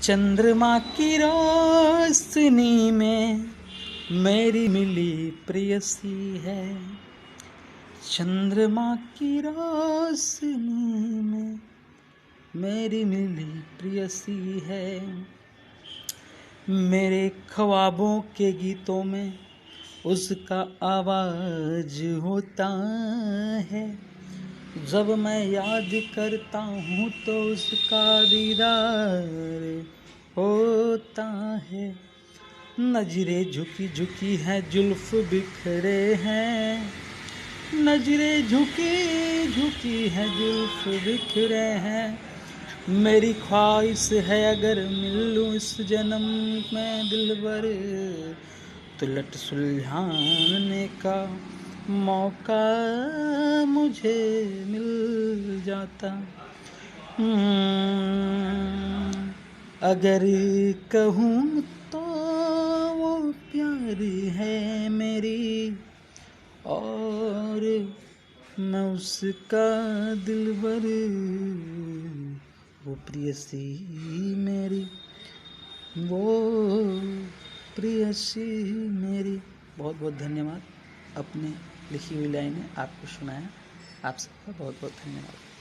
चंद्रमा की रोशनी में मेरी मिली प्रेयसी है। चंद्रमा की रोशनी में मेरी मिली प्रेयसी है। मेरे ख्वाबों के गीतों में उसका आवाज होता है। जब मैं याद करता हूँ तो उसका दीदार होता है। नजरें झुकी झुकी है, जुल्फ बिखरे हैं। नजरें झुकी झुकी है, जुल्फ बिखरे हैं। मेरी ख्वाहिश है अगर मिलूं इस जन्म में दिलबर, तो लट सुलझाने का मौका मुझे मिल जाता। अगर कहूँ तो वो प्यारी है मेरी, और मैं उसका दिलबर, वो प्रेयसी मेरी, वो प्रेयसी मेरी। बहुत बहुत धन्यवाद। अपने लिखी हुई लाइनें आपको सुनाया। आप सबका बहुत बहुत धन्यवाद।